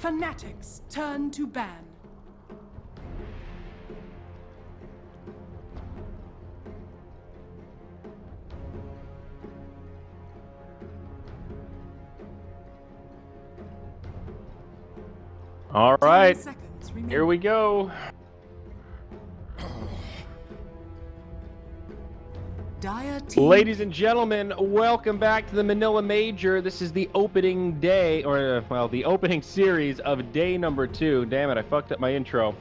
Fnatic's turn to ban. All right, here we go. Ladies and gentlemen, welcome back to the Manila Major. This is the opening day, or well, the opening series of day number 2. Damn it, I fucked up my intro.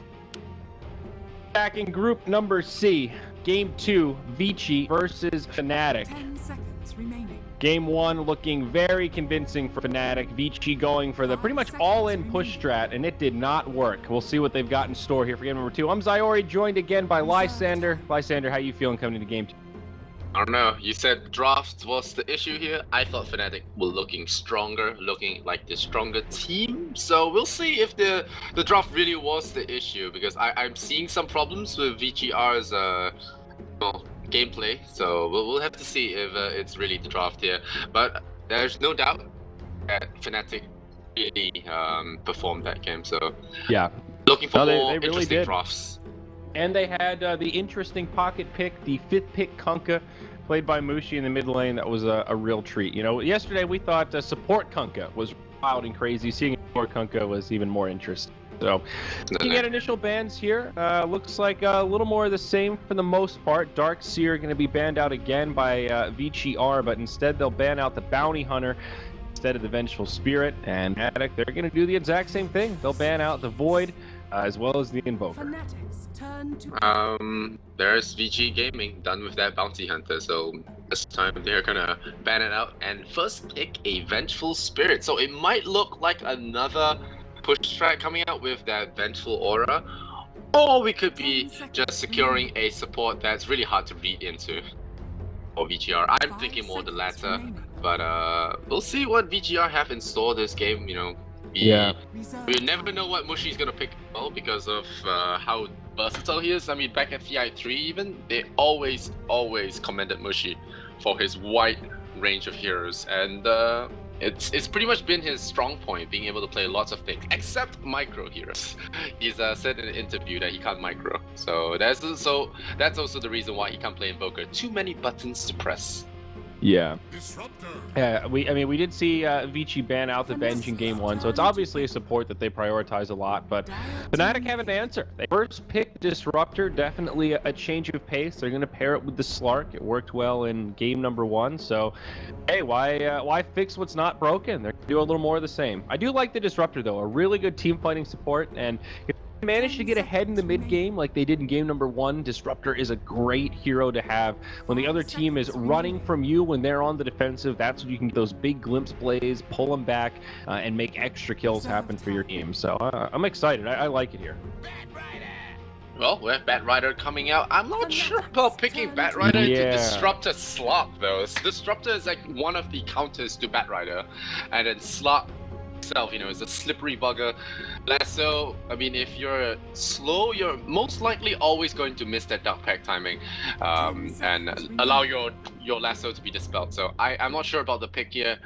Back in group number C, game 2, Vici versus Fnatic. 10 seconds remaining. Game 1 looking very convincing for Fnatic. Vici going for the pretty much all-in push strat, and it did not work. We'll see what they've got in store here for game number 2. I'm Zyori, joined again by Lysander. Lysander, how you feeling coming into game 2? I don't know. You said draft was the issue here. I thought Fnatic were looking stronger, looking like the stronger team. So we'll see if the draft really was the issue, because I'm seeing some problems with VG.R's gameplay. So we'll have to see if it's really the draft here. But there's no doubt that Fnatic really performed that game. So yeah, looking for they more really interesting did. drafts. And they had the interesting pocket pick, the 5th pick Kunkka, played by Mushi in the mid lane. That was a real treat. You know, yesterday we thought support Kunkka was wild and crazy. Seeing support Kunkka was even more interesting. So, looking at initial bans here, looks like a little more of the same for the most part. Dark Seer going to be banned out again by VG.R, but instead they'll ban out the Bounty Hunter instead of the Vengeful Spirit. And Fnatic, they're going to do the exact same thing. They'll ban out the Void as well as the Invoker. There's VG Gaming done with that Bounty Hunter, so this time they're gonna ban it out and first pick a Vengeful Spirit. So it might look like another push strat coming out with that Vengeful Aura, or we could be just securing a support that's really hard to read into for VG.R. I'm thinking more the latter, but we'll see what VG.R have in store this game. You know, we never know what Mushi's gonna pick well because of how versatile he is. I mean, back at TI3 even, they always commended Mushi for his wide range of heroes, and it's pretty much been his strong point, being able to play lots of things, except micro heroes. He's said in an interview that he can't micro, so that's also the reason why he can't play Invoker. Too many buttons to press. Yeah. We did see Vici ban out the Venge in game 1, so it's obviously a support that they prioritize a lot, but Fnatic have an answer. They first picked Disruptor, definitely a change of pace. They're going to pair it with the Slark. It worked well in game number 1, so hey, why fix what's not broken? They're going to do a little more of the same. I do like the Disruptor, though. A really good team fighting support, and if manage to get ahead in the mid game like they did in game number 1, Disruptor is a great hero to have when the other team is running from you. When they're on the defensive, that's when you can get those big glimpse plays, pull them back, and make extra kills happen for your team. So I'm excited. I like it here. Well, we have Batrider coming out. I'm not sure about picking Batrider into Disruptor Slop, though. Disruptor is like one of the counters to Batrider, and then Slop itself, you know, is a slippery bugger. Lasso, I mean, if you're slow, you're most likely always going to miss that Dark Pack timing, and allow your Lasso to be dispelled. So I'm not sure about the pick here.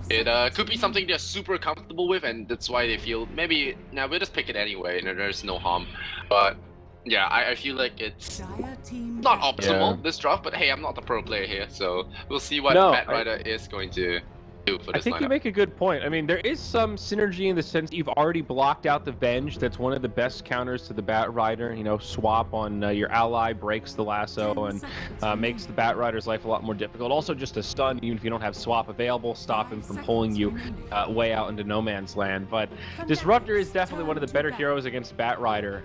It could be something they're super comfortable with, and that's why they feel maybe, now we'll just pick it anyway, and there's no harm. But yeah, I feel like it's not optimal, this draft, but hey, I'm not the pro player here, so we'll see what Batrider is going to do for this I think lineup. You make a good point. I mean, there is some synergy in the sense that you've already blocked out the Venge. That's one of the best counters to the Batrider. You know, swap on your ally, breaks the lasso, and makes the Batrider's life a lot more difficult. Also, just a stun, even if you don't have swap available, stop him from pulling you way out into no man's land. But Disruptor is definitely one of the better heroes against Batrider.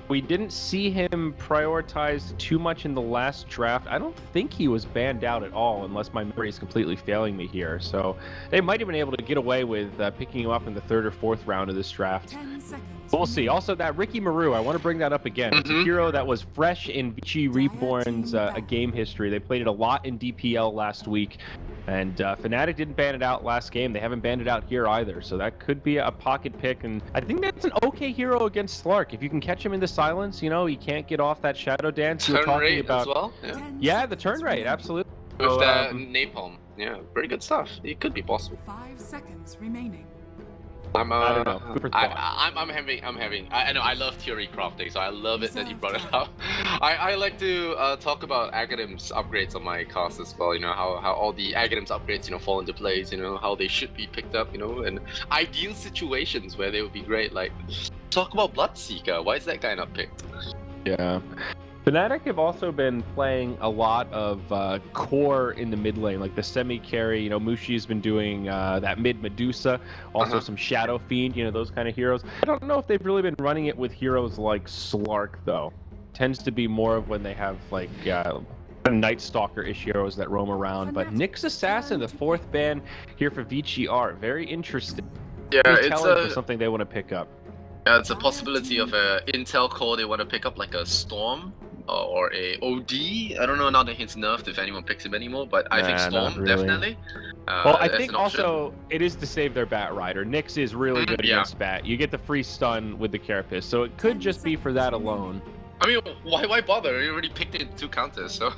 We didn't see him prioritized too much in the last draft. I don't think he was banned out at all, unless my memory is completely failing me here. So they might have been able to get away with picking him up in the 3rd or 4th round of this draft. We'll see. Also, that Ricky Maru, I want to bring that up again. It's a hero that was fresh in Vici Reborn's game history. They played it a lot in DPL last week, and Fnatic didn't ban it out last game. They haven't banned it out here either, so that could be a pocket pick, and I think that's an okay hero against Slark. If you can catch him in the silence, you know, he can't get off that shadow dance you were talking about. As well? Yeah, the turn rate, absolutely. With that napalm. Yeah, pretty good stuff. It could be possible. 5 seconds remaining. I don't know. Food for thought. I know I love theory crafting, so I love it that you brought it up. I like to talk about Aghanims upgrades on my cast as well. You know how all the Aghanims upgrades fall into place. You know how they should be picked up. You know, and ideal situations where they would be great. Like talk about Bloodseeker. Why is that guy not picked? Yeah. Fnatic have also been playing a lot of core in the mid lane, like the semi-carry. You know, Mushi's been doing that mid Medusa, also some Shadow Fiend, you know, those kind of heroes. I don't know if they've really been running it with heroes like Slark, though. Tends to be more of when they have, like, Night Stalker-ish heroes that roam around. But Nyx Assassin, the 4th ban here for VG.R. Very interesting. Yeah, Very it's telling for something they want to pick up. Yeah, it's a possibility of a Intel core they want to pick up, like a Storm or a OD. I don't know now that he's nerfed if anyone picks him anymore, but I think Storm really. definitely. Well, I think also it is to save their Bat Rider. Nyx is really good against Bat. You get the free stun with the Carapace, so it could just be for that alone. I mean, why bother? You already picked it 2 counters, so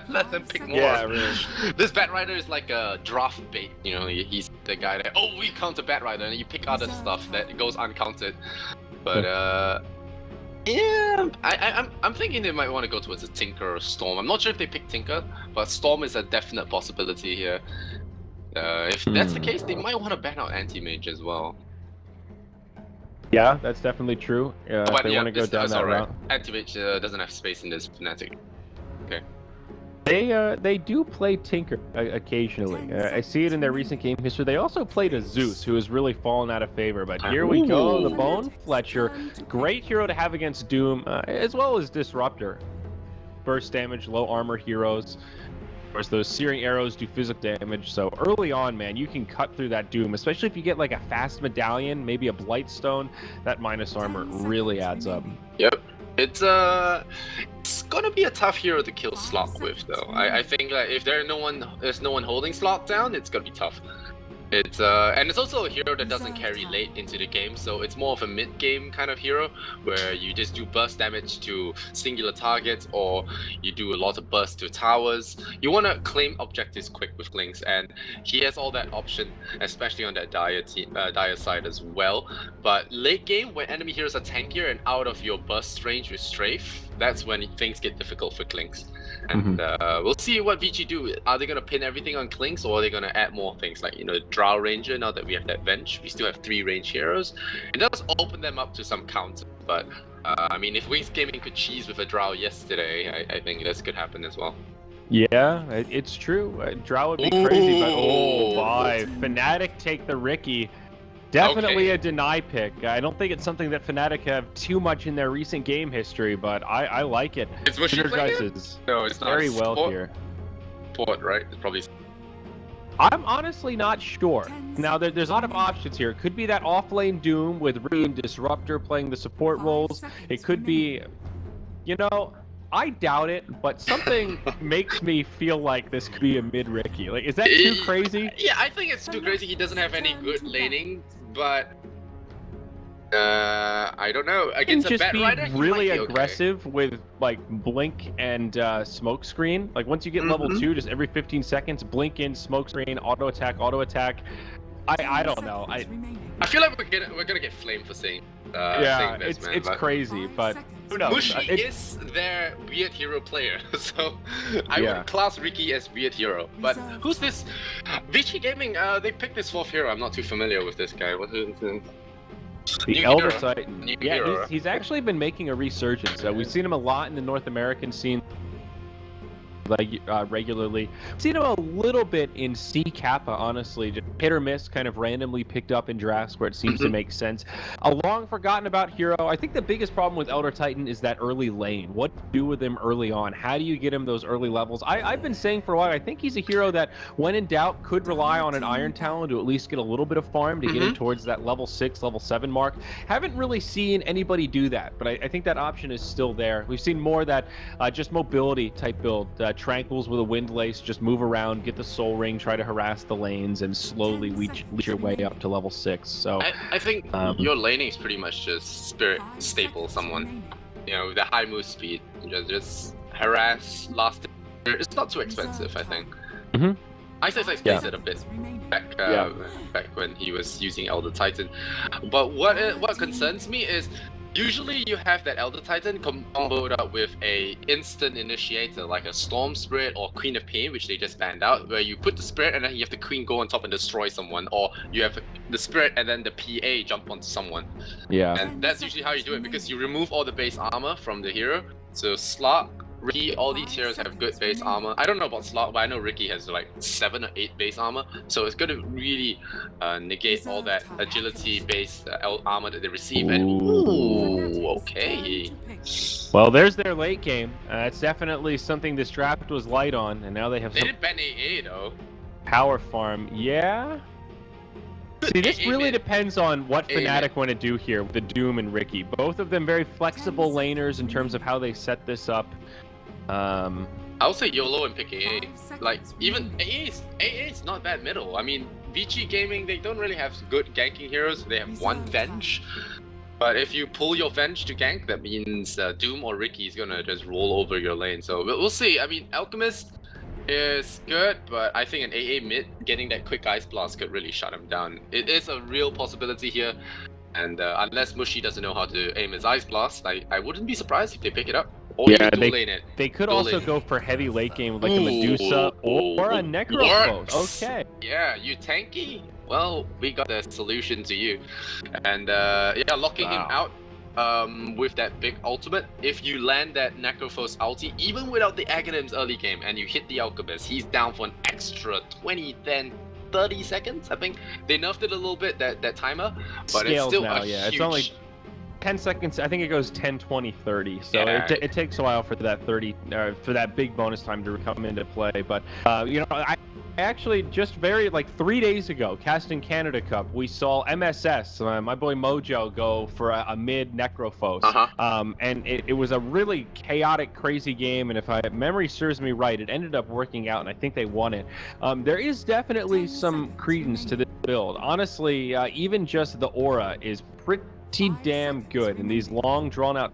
let them pick more. Yeah, really. This Bat Rider is like a draft bait. You know, he's the guy that we counter Bat Rider, and you pick other stuff that goes uncounted. But yeah, I'm thinking they might want to go towards a Tinker or Storm. I'm not sure if they pick Tinker, but Storm is a definite possibility here. If that's the case, they might want to ban out Anti-Mage as well. Yeah, that's definitely true. If they want to go down that route. Anti-Mage doesn't have space in this Fnatic. Okay. They do play Tinker occasionally. I see it in their recent game history. They also played a Zeus, who has really fallen out of favor. But here we go, the Bone Fletcher. Great hero to have against Doom, as well as Disruptor. Burst damage, low armor heroes. Of course, those searing arrows do physical damage. So early on, man, you can cut through that Doom, especially if you get like a fast medallion, maybe a Blightstone. That minus armor really adds up. Yep. It's gonna be a tough hero to kill Slot with, though. I think that if there's no one holding Slot down, it's gonna be tough. And it's also a hero that doesn't carry late into the game, so it's more of a mid-game kind of hero where you just do burst damage to singular targets, or you do a lot of burst to towers. You want to claim objectives quick with Lynx, and he has all that option, especially on that Dire side as well. But late game, when enemy heroes are tankier and out of your burst range with Strafe, that's when things get difficult for Klinks. And we'll see what VG do. Are they going to pin everything on Klinks, or are they going to add more things like, Drow Ranger? Now that we have that bench, we still have 3 range heroes. It does open them up to some counter, but I mean, if Wings Gaming could cheese with a Drow yesterday, I think this could happen as well. Yeah, it's true. Drow would be crazy, but oh boy, Fnatic take the Riki. Definitely a deny pick. I don't think it's something that Fnatic have too much in their recent game history, but I like it. It's what Synergizes No, it's not. very well here. Port, right? It's probably. I'm honestly not sure. Now, there's a lot of options here. It could be that off-lane Doom with Riki and Disruptor playing the support roles. It could be, I doubt it, but something makes me feel like this could be a mid-Riki. Like, is that too crazy? Yeah, I think it's too crazy. He doesn't have any good laning, but I don't know. Against a Bat Rider, he really might be aggressive with like blink and smoke screen. Like once you get level 2, just every 15 seconds, blink in, smoke screen, auto attack. I don't know. I feel like we're gonna get flamed for saying. Saying this, it's crazy, but who knows? Mushi is their weird hero player, so I would class Riki as weird hero. But who's this? Vici Gaming. They picked this 4th hero. I'm not too familiar with this guy. The Elder Titan. Yeah, he's actually been making a resurgence. We've seen him a lot in the North American scene. Regularly. I've seen him a little bit in C Kappa, honestly. Just hit or miss, kind of randomly picked up in drafts where it seems to make sense. A long forgotten about hero. I think the biggest problem with Elder Titan is that early lane. What to do with him early on? How do you get him those early levels? I've been saying for a while, I think he's a hero that, when in doubt, could rely on an Iron Talon to at least get a little bit of farm to get him towards that level 6, level 7 mark. Haven't really seen anybody do that, but I think that option is still there. We've seen more of that just mobility type build. Tranquils with a Wind Lace, just move around, get the Soul Ring, try to harass the lanes, and slowly leech your way up to level 6. So I think your laning is pretty much just Spirit staple someone. With the high move speed, just harass, last. It's not too expensive, I think. Ice plays it a bit. back when he was using Elder Titan. But what concerns me is usually you have that Elder Titan comboed up with a instant initiator like a Storm Spirit or Queen of Pain, which they just banned out, where you put the Spirit and then you have the Queen go on top and destroy someone, or you have the Spirit and then the PA jump onto someone. Yeah. And that's usually how you do it, because you remove all the base armor from the hero. So Slark, Ricky, all these heroes have good base armor. I don't know about Slark, but I know Ricky has like 7 or 8 base armor. So it's going to really negate all that agility based armor that they receive. And ooh, okay. Well, there's their late game. It's definitely something this draft was light on, and now they have They some did ban AA though. power farm. Yeah. See, this really depends on what Fnatic want to do here with the Doom and Ricky. Both of them very flexible laners in terms of how they set this up. I'll say YOLO and pick AA. Like, even AA is not bad middle. I mean, Vici Gaming, they don't really have good ganking heroes. They have one Venge. But if you pull your Venge to gank, that means Doom or Ricky is gonna just roll over your lane. So we'll see. I mean, Alchemist is good, but I think an AA mid getting that quick Ice Blast could really shut him down. It is a real possibility here. And unless Mushi doesn't know how to aim his Ice Blast, I wouldn't be surprised if they pick it up. Or yeah, even lane it. They could also go for heavy late game with like a Medusa or a Necrophos. Okay. Yeah, you tanky? Well, we got the solution to you. And yeah, locking him out with that big ultimate. If you land that Necrophos ulti, even without the Aghanims early game, and you hit the Alchemist, he's down for an extra 20, 10, 30 seconds, I think. They nerfed it a little bit, that timer, but Scales it's still now, a yeah. huge... It's only 10 seconds. I think it goes 10, 20, 30. So Yeah. it takes a while for that 30, for that big bonus time to come into play. But you know, I actually just like 3 days ago, Casting Canada Cup, we saw MSS, my boy Mojo, go for a mid Necrophos. And it was a really chaotic, crazy game. And if memory serves me right, it ended up working out, and I think they won it. There is definitely some credence to this build. Honestly, even just the aura is pretty damn good in these long drawn-out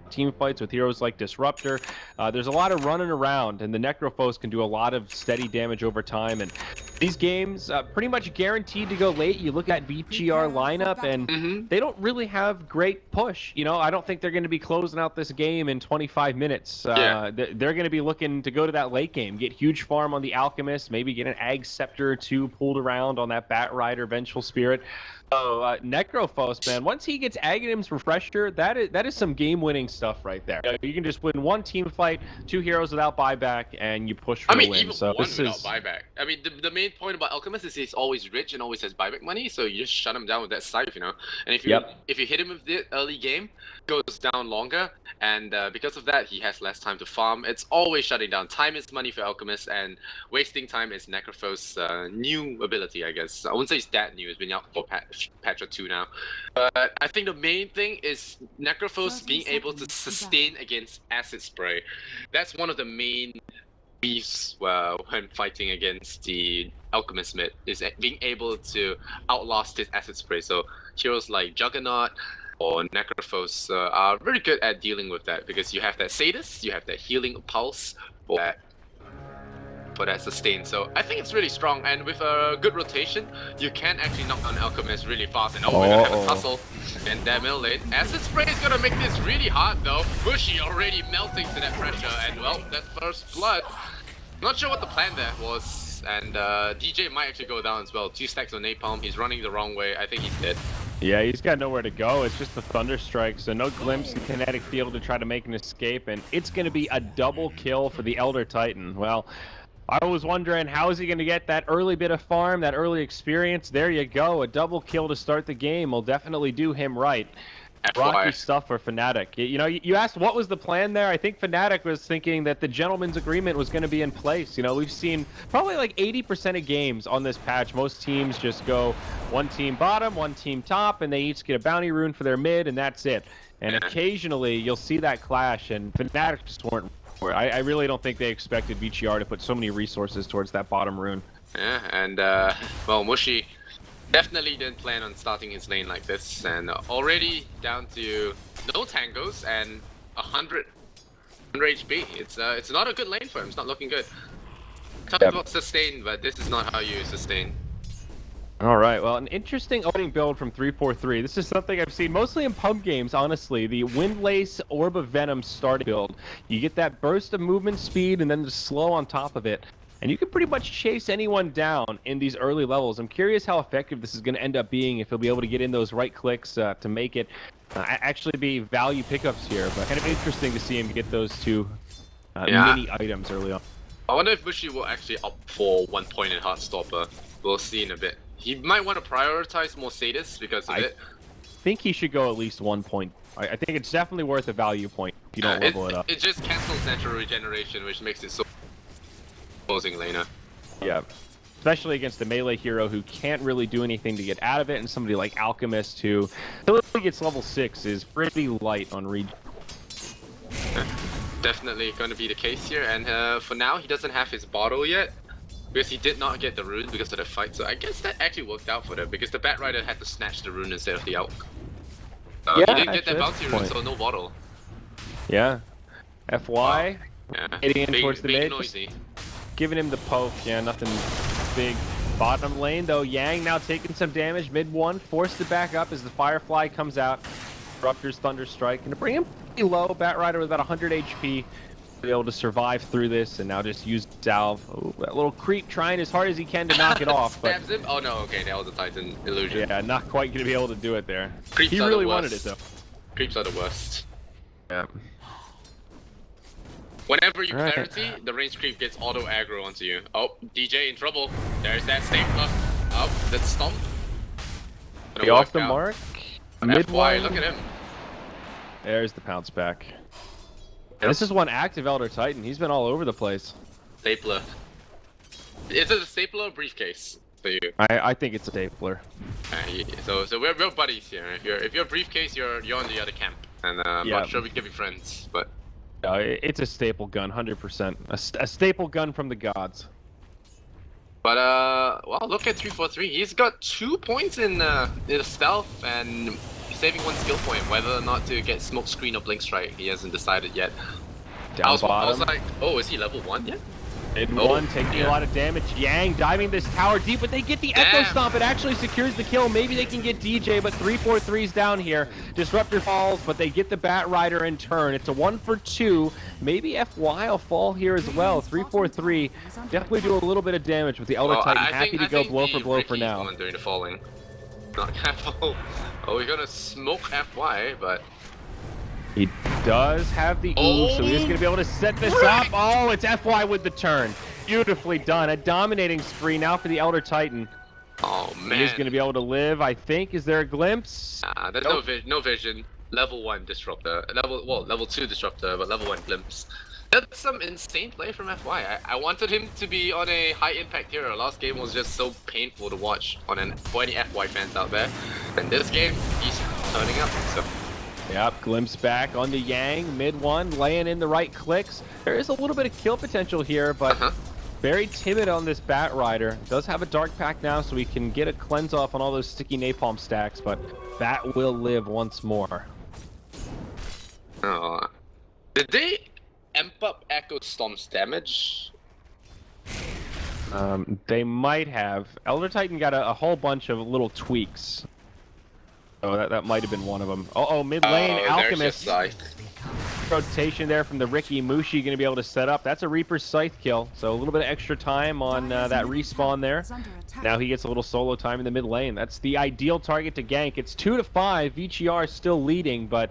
team fights with heroes like Disruptor. There's a lot of running around, and the Necrophos can do a lot of steady damage over time. And these games pretty much guaranteed to go late. You look at VG.R lineup, and they don't really have great push. You know, I don't think they're going to be closing out this game in 25 minutes. They're going to be looking to go to that late game, get huge farm on the Alchemist, maybe get an Ag Scepter or 2 pulled around on that Bat Rider, Vengeful Spirit. So Necrophos, man, once he gets Aghanim's Refresher, that is some game-winning stuff right there. You can just win one team fight, 2 heroes without buyback, and you push for the win. Even so one without buyback. I mean, the main point about Alchemist is he's always rich and always has buyback money, so you just shut him down with that scythe, you know. And if you hit him with the early game, it goes down longer, and because of that, he has less time to farm. It's always shutting down. Time is money for Alchemist, and wasting time is Necrophos' new ability, I guess. I wouldn't say it's that new. It's been out for patch or 2 now. But I think the main thing is Necrophos being able to sustain against Acid Spray. That's one of the main beefs when fighting against the Alchemist mid, is being able to outlast his Acid Spray. So heroes like Juggernaut or Necrophos are very good at dealing with that, because you have that Sadist, you have that healing pulse for that sustain. So I think it's really strong, and with a good rotation, you can actually knock down Alchemist really fast. And we're gonna have a tussle in that middle lane. Acid Spray is gonna make this really hard though. Mushi already melting to that pressure, and well, that first blood. Not sure what the plan there was, and DJ might actually go down as well. 2 stacks on Napalm, he's running the wrong way. I think he's dead. Yeah, he's got nowhere to go. It's just the Thunder Strike, so no glimpse in kinetic field to try to make an escape, and it's going to be a double kill for the Elder Titan. Well, I was wondering, how is he going to get that early bit of farm, that early experience? There you go, a double kill to start the game will definitely do him right. Rocky stuff for Fnatic. You know, you asked what was the plan there. I think Fnatic was thinking that the gentleman's agreement was going to be in place. You know, we've seen probably like 80% of games on this patch. Most teams just go one team bottom, one team top, and they each get a bounty rune for their mid, and that's it. And occasionally you'll see that clash, and Fnatic just weren't. I really don't think they expected VG.R to put so many resources towards that bottom rune. Yeah, and well, Mushi definitely didn't plan on starting his lane like this, and already down to no tangos and 100 HP. It's not a good lane for him. It's not looking good. Talk about sustain, but this is not how you sustain. All right, well, an interesting opening build from 343. This is something I've seen mostly in pub games, honestly. The Windlace Orb of Venom starting build. You get that burst of movement speed and then the slow on top of it. And you can pretty much chase anyone down in these early levels. I'm curious how effective this is going to end up being, if he'll be able to get in those right clicks to make it actually be value pickups here. But kind of interesting to see him get those two mini items early on. I wonder if Vici will actually opt for 1 point in Heartstopper. We'll see in a bit. He might want to prioritize more Sadis because of it. I think he should go at least 1 point. I think it's definitely worth a value point if you don't level it up. It just cancels natural regeneration, which makes it so opposing laner. Yeah, especially against a melee hero who can't really do anything to get out of it, and somebody like Alchemist who, until he gets level 6, is pretty light on regen. Definitely going to be the case here, and for now he doesn't have his bottle yet. Because he did not get the rune because of the fight, so I guess that actually worked out for them, because the Bat Rider had to snatch the rune instead of the Elk. He didn't get that bounty rune, so no bottle. Yeah. FY, hitting in towards the mid, noisy. Giving him the poke, yeah, nothing big. Bottom lane though, Yang now taking some damage, mid one, forced to back up as the Firefly comes out. Rupture's Thunder Strike, gonna bring him pretty low. Bat Rider with about 100 HP. Be able to survive through this and now just use Salve. Oh, that little creep trying as hard as he can to knock it off. Stabs him? Oh no, okay, that was a Titan illusion. Yeah, not quite gonna be able to do it there. Creeps he really wanted it though. Creeps are the worst. Yeah. Whenever you clarity, the range creep gets auto aggro onto you. Oh, DJ in trouble. There's that stapler. Oh, that's stomp. He off the mark. Mid FY, look at him. There's the pounce back. This is one active Elder Titan. He's been all over the place. Stapler. Is it a stapler or briefcase for you? I think it's a stapler. Yeah. So we're buddies here. If you're a briefcase, you're on the other camp, and I'm not sure we can be friends, but. It's a staple gun, 100%. A staple gun from the gods. But well, look at 343. He's got 2 points in the stealth and saving 1 skill point. Whether or not to get smoke screen or blink strike, he hasn't decided yet. Down bottom. I was like, oh, is he level 1 yet? Mid one, taking a lot of damage. Yang diving this tower deep, but they get the Echo Stomp. It actually secures the kill. Maybe they can get DJ, but 343's down here. Disruptor falls, but they get the Bat Rider in turn. It's a 1 for 2. Maybe FY will fall here as well. 343 definitely do a little bit of damage with the Elder Titan. Happy to go blow for blow for now. Doing the falling. Not careful. Oh, we're gonna smoke FY, but. He does have the ooze, so he's going to be able to set this up. Oh, it's FY with the turn. Beautifully done. A dominating spree now for the Elder Titan. Oh, man. He's going to be able to live, I think. Is there a glimpse? There's no vision. Level 1 disruptor. Level 2 disruptor, but level 1 glimpse. That's some insane play from FY. I wanted him to be on a high impact hero. Last game was just so painful to watch for any FY fans out there. And this game, he's turning up. So. Yep, glimpse back on the Yang, mid one, laying in the right clicks. There is a little bit of kill potential here, but very timid on this Bat Rider. Does have a Dark Pack now, so we can get a cleanse off on all those sticky napalm stacks, but Bat will live once more. Oh. Did they amp up Echo Stomp's damage? They might have. Elder Titan got a whole bunch of little tweaks. Oh, that might have been one of them. Mid lane, Alchemist. Rotation there from the Ricky. Mushi going to be able to set up. That's a Reaper's Scythe kill, so a little bit of extra time on that respawn there. Now he gets a little solo time in the mid lane. That's the ideal target to gank. It's 2-5. VG.R still leading, but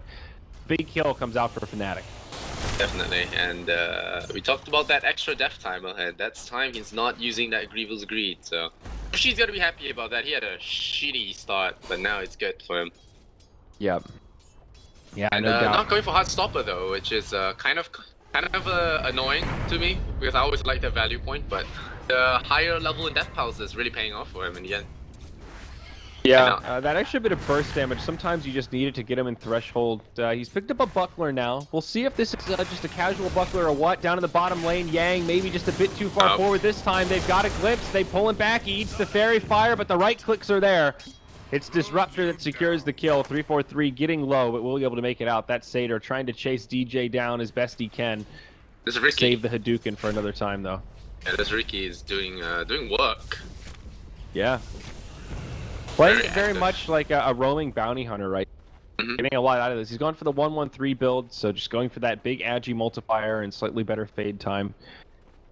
big kill comes out for Fnatic. Definitely, and we talked about that extra death time ahead. That's time he's not using that Grievous Greed, so she's gonna be happy about that. He had a shitty start, but now it's good for him. Yep. Yeah, and no doubt. Not going for Heartstopper though, which is kind of annoying to me because I always like the value point, but the higher level in death pulse is really paying off for him in the end. Yeah, that extra bit of burst damage, sometimes you just need it to get him in threshold. He's picked up a buckler now. We'll see if this is just a casual buckler or what. Down in the bottom lane, Yang maybe just a bit too far forward this time. They've got a glimpse. They pull him back. He eats the fairy fire, but the right clicks are there. It's Disruptor that secures the kill. 343 getting low, but we'll be able to make it out. That's Satyr trying to chase DJ down as best he can. This is Ricky. Save the Hadouken for another time, though. Yeah, this Ricky is doing work. Yeah. Playing Very it very active. much like a roaming bounty hunter, right? Getting a lot out of this. He's gone for the 1-1-3 build, so just going for that big agi multiplier and slightly better fade time.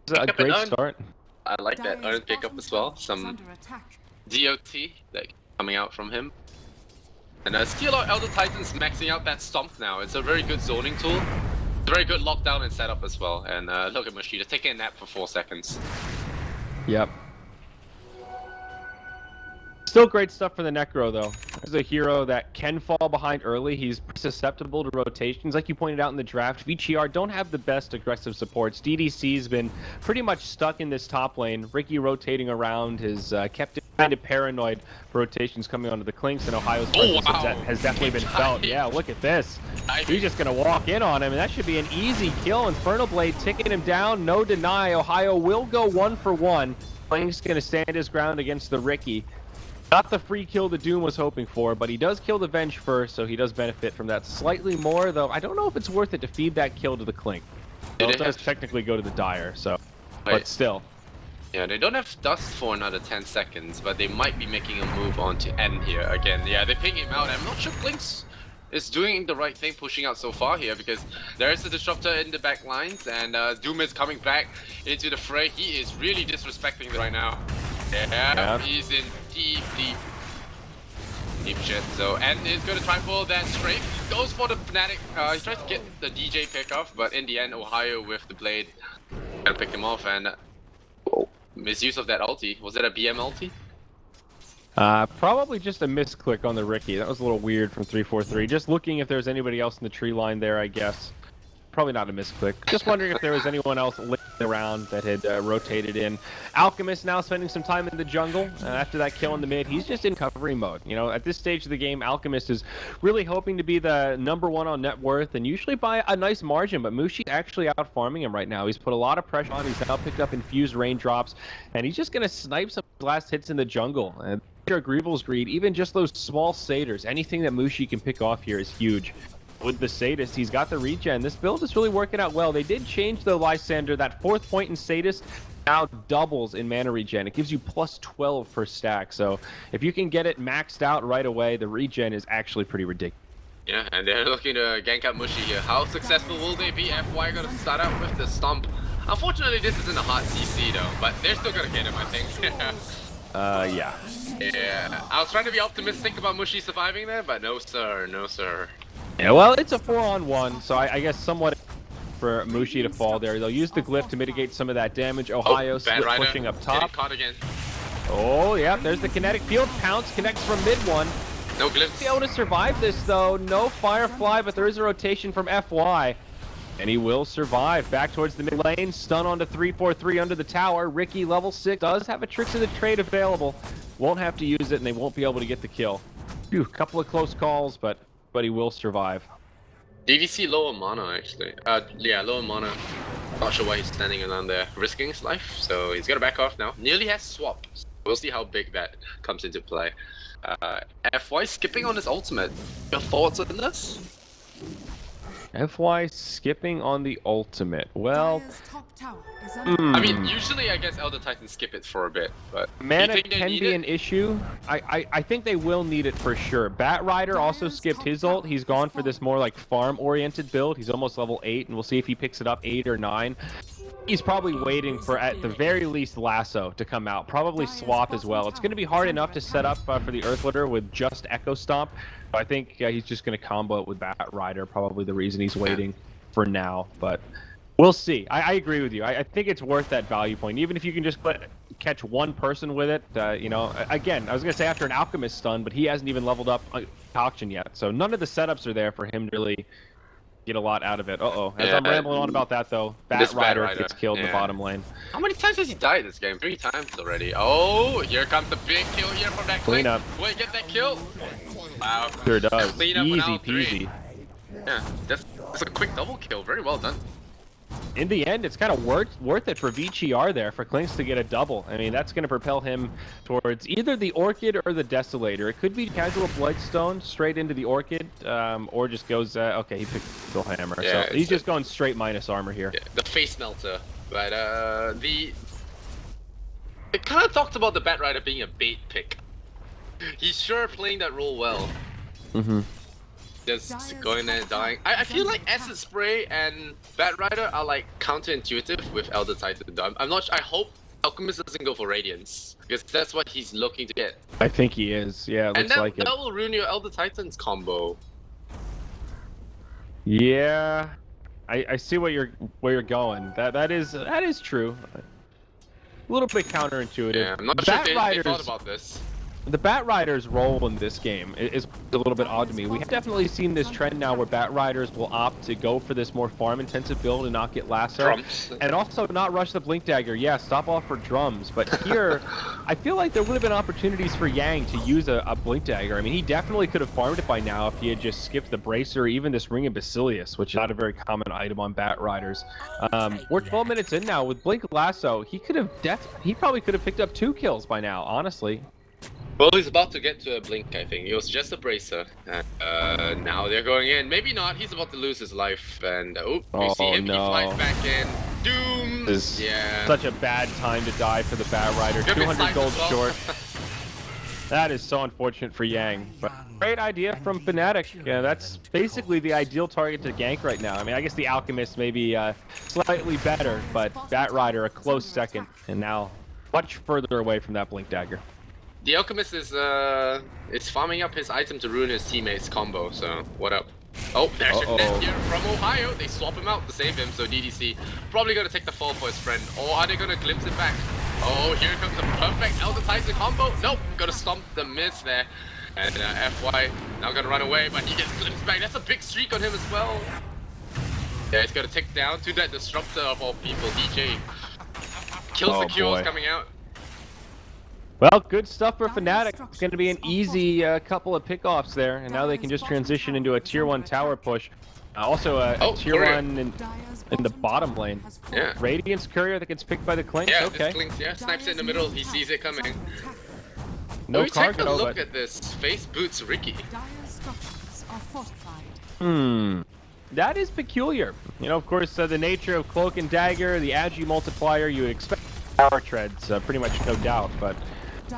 It's a Pick up an great urn. start. I like that Dire's urn pickup bottom as well. tower is Some under attack. DOT like coming out from him. And still our Elder Titans maxing out that stomp now. It's a very good zoning tool. It's a very good lockdown and setup as well. And look at Machida taking a nap for 4 seconds. Yep. Still great stuff for the Necro, though. He's a hero that can fall behind early. He's susceptible to rotations. Like you pointed out in the draft, VG.R don't have the best aggressive supports. DDC's been pretty much stuck in this top lane. Ricky rotating around has kept it kind of paranoid for rotations coming onto the Clinks, and Ohio's presence has definitely been felt. Yeah, look at this. He's just going to walk in on him, and that should be an easy kill. Infernal Blade ticking him down. No deny. Ohio will go 1-for-1. Clink's going to stand his ground against the Ricky. Not the free kill the Doom was hoping for, but he does kill the Venge first, so he does benefit from that slightly more, though I don't know if it's worth it to feed that kill to the Clink. Well, it does technically go to the Dire, so, but still. Yeah, they don't have Dust for another 10 seconds, but they might be making a move on to end here again. Yeah, they ping him out. I'm not sure Clinks is doing the right thing pushing out so far here, because there is a Disruptor in the back lines, and Doom is coming back into the fray. He is really disrespecting right now. Yeah, he's in deep shit. So, and he's gonna try for that strafe. Goes for the Fnatic. He tries to get the DJ pick off, but in the end, Ohio with the blade gonna pick him off, and misuse of that ulti. Was it a BM ulti? Probably just a misclick on the Ricky. That was a little weird from 343. Just looking if there's anybody else in the tree line there, I guess. Probably not a misclick. Just wondering if there was anyone else around that had rotated in. Alchemist now spending some time in the jungle. After that kill in the mid, he's just in recovery mode. You know, at this stage of the game, Alchemist is really hoping to be the #1 on net worth, and usually by a nice margin, but Mushi's actually out farming him right now. He's put a lot of pressure on. He's now picked up infused raindrops, and he's just going to snipe some last hits in the jungle. And Greevil's Greed, even just those small satyrs, anything that Mushi can pick off here is huge. With the Sadist, he's got the regen. This build is really working out well. They did change the Lysander. That 4th point in Sadist now doubles in mana regen. It gives you plus 12 per stack. So if you can get it maxed out right away, the regen is actually pretty ridiculous. Yeah, and they're looking to gank up Mushi here. How successful will they be? FY gonna start out with the stomp. Unfortunately, this isn't a hot CC though, but they're still gonna get him, I think. Yeah. Yeah, I was trying to be optimistic about Mushi surviving there, but no sir, no sir. Yeah, well, it's a 4-on-1, so I guess somewhat for Mushi to fall there. They'll use the glyph to mitigate some of that damage. Ohio split pushing up top. Caught again. Oh, yeah, there's the kinetic field. Pounce connects from mid one. No glyphs. Be able to survive this, though. No Firefly, but there is a rotation from FY. And he will survive. Back towards the mid lane. Stun onto 343 under the tower. Ricky, level 6, does have a Tricks of the Trade available. Won't have to use it, and they won't be able to get the kill. Phew, couple of close calls, but he will survive. DDC lower mana, actually. Yeah, lower mana. Not sure why he's standing around there, risking his life. So he's gonna back off now. Nearly has swap. We'll see how big that comes into play. FY skipping on his ultimate. Your thoughts on this? FY skipping on the ultimate. Well, Dire's top tower is under I mean, usually I guess Elder Titans skip it for a bit, but mana can be an issue. I think they will need it for sure. Bat Rider also skipped his ult. He's gone for this more like farm-oriented build. He's almost level 8, and we'll see if he picks it up 8 or 9. He's probably waiting for, at the very least, Lasso to come out. Probably Swap as well. It's going to be hard enough to set up for the Earthlitter with just Echo Stomp. I think he's just going to combo it with Bat Rider. Probably the reason he's waiting for now. But we'll see. I agree with you. I think it's worth that value point. Even if you can just catch one person with it. You know, again, I was going to say after an Alchemist stun, but he hasn't even leveled up auction yet. So none of the setups are there for him to really get a lot out of it. As I'm rambling on about that, though, Bat Rider gets killed in the bottom lane. How many times has he died this game? 3 times already. Oh, here comes the big kill here from that Clean up. Will he get that kill? Wow. Sure does. Clean up Easy without 3. peasy. Yeah, that's a quick double kill. Very well done. In the end, it's kind of worth it for VG.R there, for Clinks to get a double. I mean, that's going to propel him towards either the Orchid or the Desolator. It could be casual Blightstone straight into the Orchid, or just goes, okay, he picked Steel Hammer. Yeah, so he's just going straight minus armor here. Yeah, the face melter. But it kind of talked about the Bat Rider being a bait pick. He's sure playing that role well. Mm-hmm. Just going there and dying. I feel like Acid Spray and Bat Rider are like counterintuitive with Elder Titan. I'm not. I hope Alchemist doesn't go for Radiance because that's what he's looking to get. I think he is. Yeah, it And looks like it. that will ruin your Elder Titans combo. Yeah, I see where you're going. That is true. A little bit counterintuitive. Yeah, I'm not sure if they thought about this. The Bat Rider's role in this game is a little bit odd to me. We have definitely seen this trend now where Bat Riders will opt to go for this more farm-intensive build and not get lasso. Drums. And also not rush the Blink Dagger. Yeah, stop off for drums. But here, I feel like there would have been opportunities for Yang to use a Blink Dagger. I mean, he definitely could have farmed it by now if he had just skipped the Bracer or even this Ring of Basilius, which is not a very common item on Bat Riders. We're 12 minutes in now. With Blink Lasso, he probably could have picked up 2 kills by now, honestly. Well, he's about to get to a blink, I think. It was just a bracer. Now they're going in. Maybe not. He's about to lose his life. And you see him. No. He flies back in. Doom. This is yeah. such a bad time to die for the Bat Rider. 200 gold short. That is so unfortunate for Yang. But great idea from Fnatic. Yeah, that's basically the ideal target to gank right now. I mean, I guess the Alchemist may be slightly better, but Bat Rider a close second. And now much further away from that Blink Dagger. The Alchemist is farming up his item to ruin his teammates' combo, so what up? Oh, there's your net here from Ohio. They swap him out to save him, so DDC probably gonna take the fall for his friend. Or are they gonna glimpse it back? Oh, here comes a perfect Elder Titan combo. Nope, gonna stomp the miss there. And FY now gonna run away, but he gets glimpsed back. That's a big streak on him as well. Yeah, he's gonna take down to that disruptor of all people, DJ. Kills the Qs coming out. Well, good stuff for Fnatic. It's going to be an easy couple of pickoffs there, and now they can just transition into a tier 1 tower push. Also a tier 1 in the bottom lane. Yeah. Radiance Courier that gets picked by the Clink. Yeah, okay. Clink, yeah, snipes it in the middle. He sees it coming. No take a cargo, look but... at this. Face boots Ricky. That is peculiar. You know, of course, the nature of Cloak and Dagger, the Agi multiplier, you would expect power treads, pretty much no doubt, but...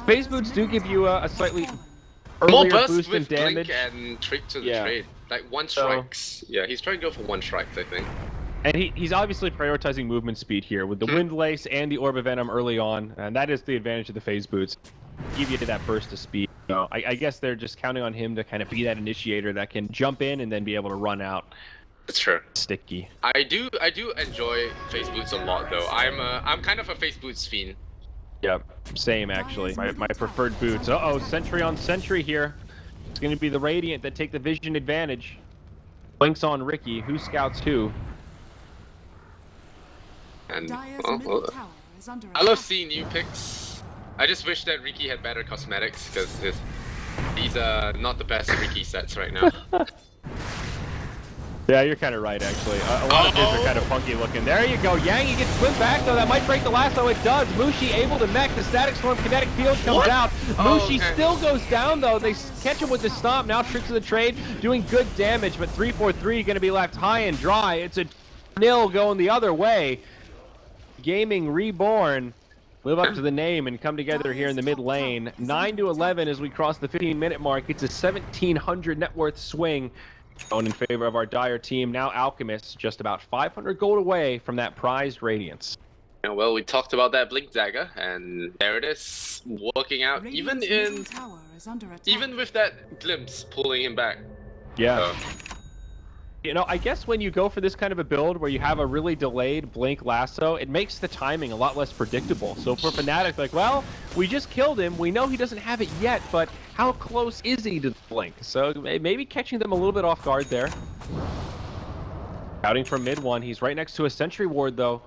Phase boots do give you a slightly earlier boost in damage. And trick to the trade. Like 1 strikes. Yeah, he's trying to go for 1 strikes, I think. And he's obviously prioritizing movement speed here with the Wind Lace and the Orb of Venom early on, and that is the advantage of the phase boots. Give you that burst of speed. So I guess they're just counting on him to kind of be that initiator that can jump in and then be able to run out. That's true. Sticky. I do enjoy phase boots a lot though. I'm kind of a phase boots fiend. Yep, same actually. My preferred boots. Uh-oh, sentry on sentry here. It's going to be the Radiant that take the vision advantage. Blinks on Ricky. Who scouts who? And well, I love seeing new picks. I just wish that Ricky had better cosmetics because these are not the best Ricky sets right now. Yeah, you're kind of right, actually. A lot of his are kind of funky looking. There you go. Yang, he gets swim back, though. That might break the lasso. It does. Mushi able to mech. The Static Storm Kinetic Field comes out. Mushi still goes down, though. They catch him with the stomp. Now Tricks of the Trade doing good damage, but 3-4-3 going to be left high and dry. It's a 0 going the other way. Gaming Reborn live up to the name and come together here in the mid lane. 9-11 as we cross the 15-minute mark. It's a 1,700 net worth swing. Going in favor of our Dire team. Now Alchemist just about 500 gold away from that prized Radiance. Yeah, well, we talked about that Blink Dagger, and there it is, working out. Even with that glimpse pulling him back. Yeah. You know, I guess when you go for this kind of a build where you have a really delayed Blink Lasso, it makes the timing a lot less predictable. So for Fnatic, like, well, we just killed him. We know he doesn't have it yet, but how close is he to the Blink? So maybe catching them a little bit off guard there. Scouting from mid one. He's right next to a Sentry Ward, though.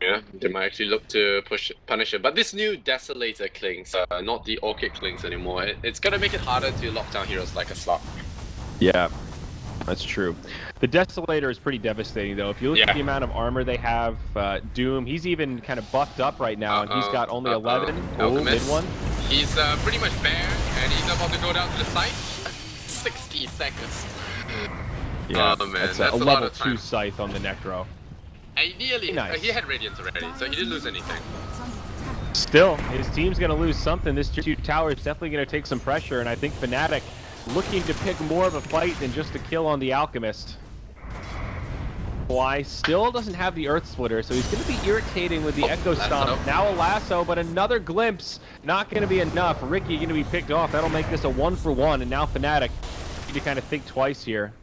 Yeah, they might actually look to punish him. But this new Desolator Klings, not the Orchid Klings anymore, it's going to make it harder to lock down heroes like a Slot. Yeah. That's true. The Desolator is pretty devastating, though. If you look at the amount of armor they have, Doom, he's even kind of buffed up right now, and he's got only 11. Mid one. He's pretty much bare, and he's about to go down to the site. 60 seconds. Yeah, oh, man, that's a level lot of 2 Scythe on the Necro. Ideally, nice. he had Radiance already, so he didn't lose anything. Still, his team's going to lose something. This tier 2 tower is definitely going to take some pressure, and I think Fnatic looking to pick more of a fight than just a kill on the Alchemist. Why still doesn't have the Earth Splitter, so he's going to be irritating with the Echo Stomp. Now a lasso, but another glimpse. Not going to be enough. Ricky going to be picked off. That'll make this a 1-for-1, and now Fnatic need to kind of think twice here.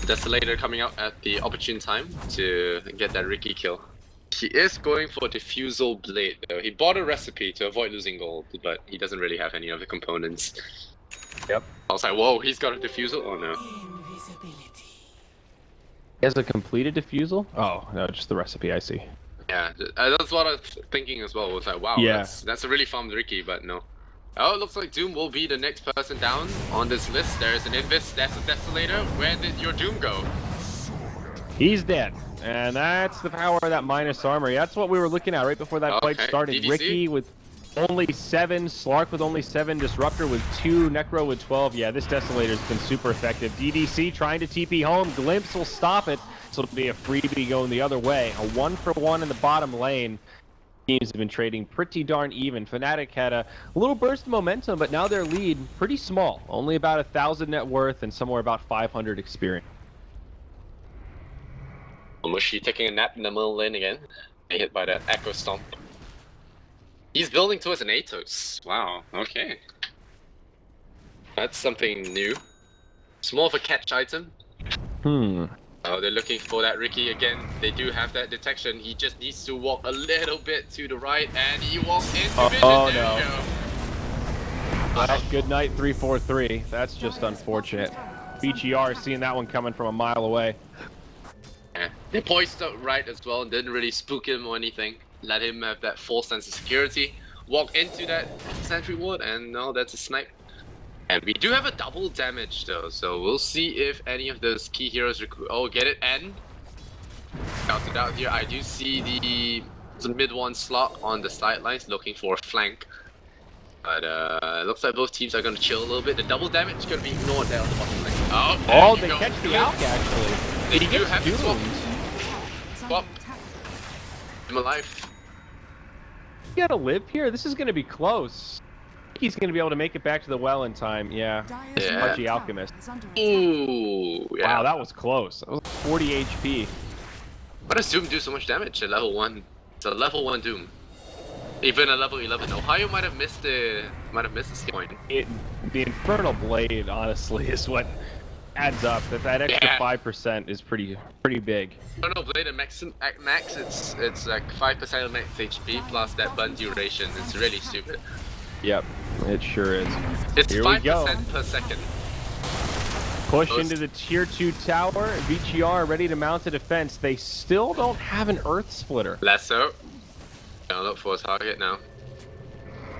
Desolator coming out at the opportune time to get that Ricky kill. He is going for Diffusal Blade though. He bought a recipe to avoid losing gold, but he doesn't really have any of the components. Yep. I was like, whoa, he's got a Diffusal? Oh no. He has a completed Diffusal? Oh, no, just the recipe, I see. Yeah, that's what I was thinking as well. I was like, wow, yeah. that's a really farmed Ricky, but no. Oh, it looks like Doom will be the next person down on this list. There's an Invis, there's a Desolator. Where did your Doom go? He's dead. And that's the power of that minus armor. That's what we were looking at right before that fight started. DDC? Ricky with only 7, Slark with only 7, Disruptor with 2, Necro with 12. Yeah, this Desolator's been super effective. DDC trying to TP home. Glimpse will stop it. So it'll be a freebie going the other way. A 1-for-1 in the bottom lane. Teams have been trading pretty darn even. Fnatic had a little burst of momentum, but now their lead pretty small. Only about 1,000 net worth and somewhere about 500 experience. Mushi taking a nap in the middle lane again. Hit by that Echo Stomp. He's building towards an Atos. Wow, okay. That's something new. It's more of a catch item. Oh, they're looking for that Ricky again. They do have that detection. He just needs to walk a little bit to the right, and he walks into it. Oh, there no. we go. Well, good night, 343. That's just unfortunate. VG.R seeing that one coming from a mile away. Yeah. They poised up right as well and didn't really spook him or anything. Let him have that false sense of security. Walk into that sentry ward, and no, that's a snipe. And we do have a double damage though, so we'll see if any of those key heroes get it, and without a doubt here, I do see the mid one slot on the sidelines looking for a flank. But it looks like both teams are going to chill a little bit. The double damage is going to be ignored there on the bottom lane. Oh, they catch the Alk actually. They do have to swap. Swap. I'm alive. You gotta live here? This is going to be close. He's going to be able to make it back to the well in time. Yeah. Pudgy Alchemist. Ooh, yeah. Wow, that was close. That was 40 HP. Why does Doom do so much damage at level 1? It's a level 1 Doom. Even a level 11. Ohio might have missed the skill point. The Infernal Blade, honestly, is what adds up. That extra 5% is pretty big. Infernal Blade at max, it's like 5% of max HP plus that burn duration. It's really stupid. Yep, it sure is. It's Here 5% per second. Push into the tier 2 tower. VG.R ready to mount a defense. They still don't have an Earth Splitter. Lasso. Gonna look for a target now.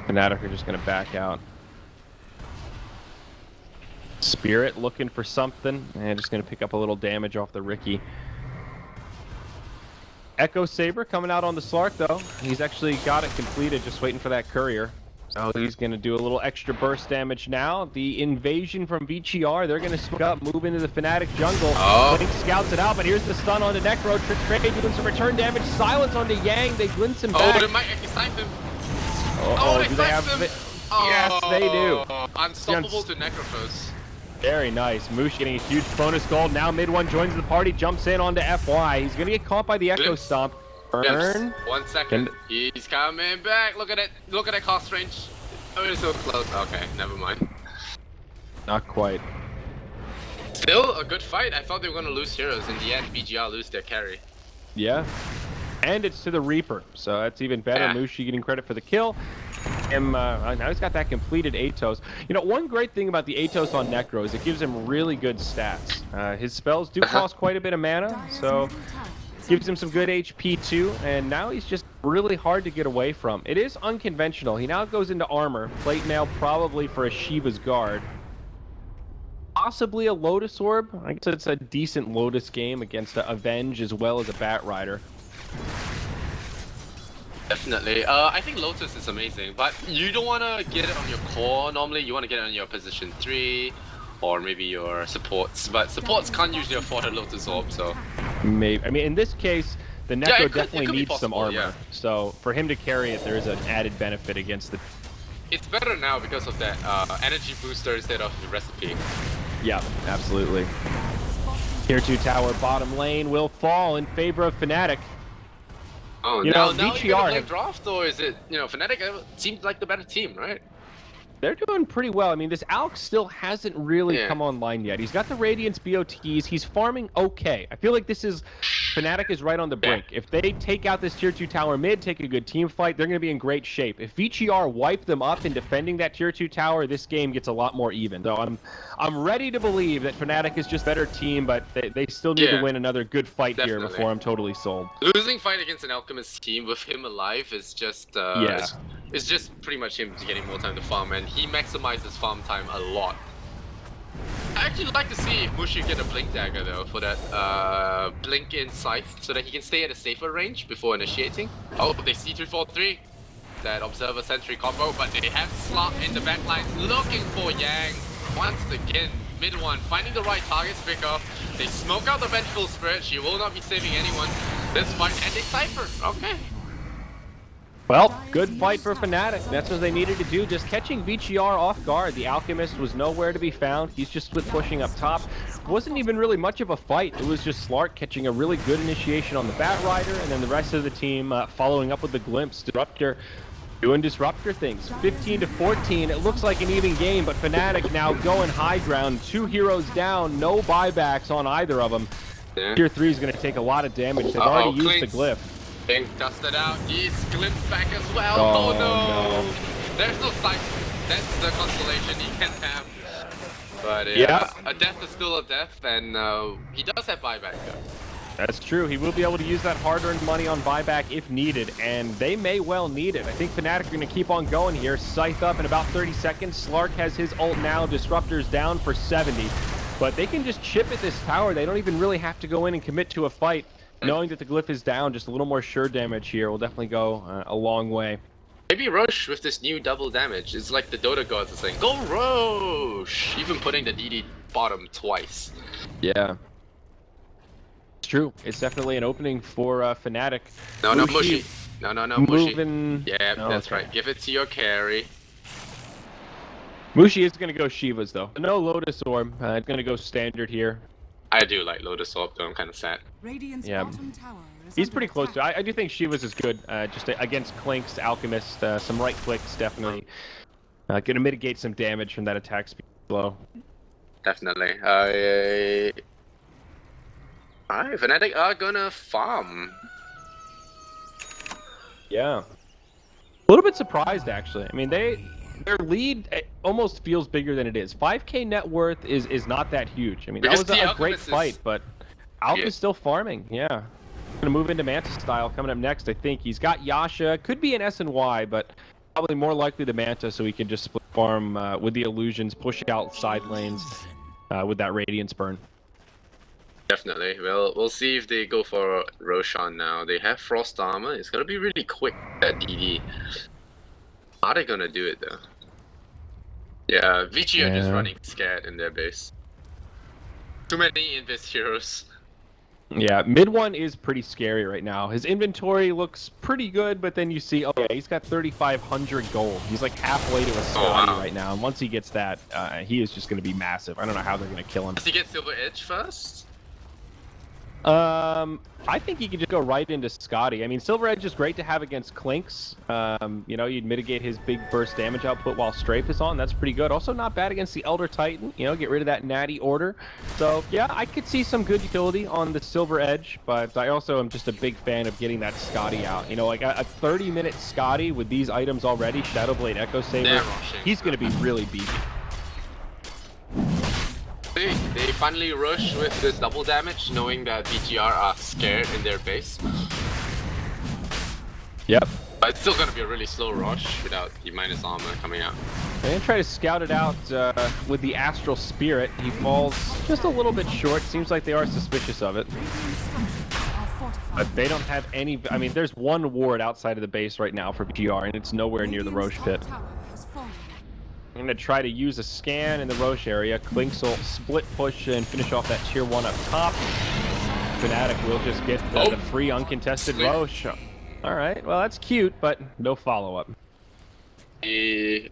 Fnatic are just gonna back out. Spirit looking for something, and just gonna pick up a little damage off the Ricky. Echo Saber coming out on the Slark though. He's actually got it completed, just waiting for that courier. So he's going to do a little extra burst damage now. The invasion from VG.R, they're going to smoke up, move into the Fnatic jungle. Blink scouts it out, but here's the stun onto Necro. Trey doing some return damage. Silence onto Yang. They glimpse him back. Oh, they might actually snipe him. Do they have him? Yes, they do. Unstoppable to Necrophos. Very nice. Moosh getting a huge bonus gold. Now mid one joins the party, jumps in onto FY. He's going to get caught by the Echo Stomp. Burn. 1 second. He's coming back. Look at it. Look at that cost range. Oh, it's so close. Okay, never mind. Not quite. Still a good fight. I thought they were going to lose heroes. In the end, VG.R lose their carry. Yeah. And it's to the Reaper, so that's even better. Yeah. Mushi getting credit for the kill. Now he's got that completed Atos. You know, one great thing about the Atos on Necro is it gives him really good stats. His spells do cost quite a bit of mana, so gives him some good HP too, and now he's just really hard to get away from. It is unconventional. He now goes into armor. Plate mail probably for a Shiva's Guard. Possibly a Lotus Orb. I guess it's a decent Lotus game against a Avenge as well as a Bat Rider. Definitely. I think Lotus is amazing, but you don't want to get it on your core normally. You want to get it on your position 3 or maybe your supports, but supports can't usually afford a Lotus Orb, so... Maybe. I mean, in this case, The Yeah, Necro it definitely could be needs some possible, armor. yeah. So for him to carry it, there is an added benefit against the... It's better now because of that energy booster instead of the recipe. Yeah, absolutely. Tier 2 tower bottom lane will fall in favor of Fnatic. Oh, You now know, you're VG.R gonna play have- draft, or is it, you know, Fnatic seems like the better team, right? They're doing pretty well. I mean, this Alk still hasn't really Yeah. come online yet. He's got the Radiance BOTs. He's farming okay. I feel like this is... Fnatic is right on the brink. If they take out this tier 2 tower mid, take a good team fight, they're going to be in great shape. If VG.R wipe them up in defending that tier 2 tower, this game gets a lot more even. So I'm ready to believe that Fnatic is just a better team, but they still need to win another good fight here Definitely. before I'm totally sold. Losing fight against an Alchemist team with him alive is just it's just pretty much him getting more time to farm, and he maximizes farm time a lot. I actually like to see if Mushi get a Blink Dagger though for that Blink in Scythe so that he can stay at a safer range before initiating. Oh, they see 243 that Observer Sentry combo, but they have Slot in the backlines looking for Yang. Once again, mid one, finding the right targets pick up. They smoke out the Vengeful Spirit, she will not be saving anyone. This fight, and they Cypher, okay. Well, good fight for Fnatic. That's what they needed to do. Just catching VG.R off guard. The Alchemist was nowhere to be found. He's just split pushing up top. Wasn't even really much of a fight. It was just Slark catching a really good initiation on the Bat Rider, and then the rest of the team following up with the Glimpse. Disruptor doing Disruptor things. 15-14. It looks like an even game, but Fnatic now going high ground. 2 heroes down. No buybacks on either of them. Yeah. Tier 3 is going to take a lot of damage. They've already used the Glyph. Being dusted out, he's glimpsed back as well. Oh, no. There's no sight. That's the consolation he can have. But a death is still a death, and he does have buyback though. That's true. He will be able to use that hard-earned money on buyback if needed, and they may well need it. I think Fnatic are going to keep on going here. Scythe up in about 30 seconds. Slark has his ult now. Disruptor's down for 70. But they can just chip at this tower. They don't even really have to go in and commit to a fight. Knowing that the Glyph is down, just a little more sure damage here will definitely go a long way. Maybe Roche with this new double damage. It's like the Dota gods are saying, go Roche! Even putting the DD bottom twice. Yeah. It's true. It's definitely an opening for Fnatic. No, Mushi. No, Mushi. Moving... Yeah, oh, that's okay. right. Give it to your carry. Mushi is going to go Shivas, though. No Lotus Orb. It's going to go standard here. I do like Lotus Orb, though. I'm kind of sad. Radiant's Yeah. bottom tower is He's under pretty close to attack. it. I do think Shivas is good, just against Clinks, Alchemist, some right clicks, definitely. Gonna mitigate some damage from that attack speed blow. Definitely. Alright, Fnatic are gonna farm. Yeah. A little bit surprised, actually. I mean, their lead almost feels bigger than it is. 5k net worth is not that huge. I mean, Because that was the a great Alchemist fight, is- but Alk is still farming, yeah. Gonna move into Manta style coming up next, I think. He's got Yasha, could be an S&Y, but probably more likely the Manta so he can just split farm with the illusions, push out side lanes with that Radiance burn. Definitely. Well, we'll see if they go for Roshan now. They have Frost Armor. It's gonna be really quick, that DD. How are they gonna do it, though? Yeah, Vici are just running scared in their base. Too many Invis heroes. Yeah, mid one is pretty scary right now. His inventory looks pretty good, but then you see, oh yeah, he's got 3,500 gold. He's like halfway to a Scotty right now, and once he gets that, he is just going to be massive. I don't know how they're going to kill him. Does he get Silver Edge first? I think he could just go right into Scotty. I mean, Silver Edge is great to have against Clinks. You know, you'd mitigate his big burst damage output while Strafe is on. That's pretty good. Also not bad against the Elder Titan. You know, get rid of that natty order. So, yeah, I could see some good utility on the Silver Edge, but I also am just a big fan of getting that Scotty out. You know, like a 30-minute Scotty with these items already, Shadowblade Echo Saber, he's going to be really beefy. They finally rush with this double damage, knowing that VG.R are scared in their base. Yep. But it's still gonna be a really slow rush without the minus armor coming out. And try to scout it out with the Astral Spirit. He falls just a little bit short. Seems like they are suspicious of it. But they don't have any... I mean, there's one ward outside of the base right now for VG.R, and it's nowhere near the Roche pit. I'm going to try to use a scan in the Roche area. Clinks will split push and finish off that tier 1 up top. Fnatic will just get the free uncontested Roche. All right, well that's cute, but no follow-up. This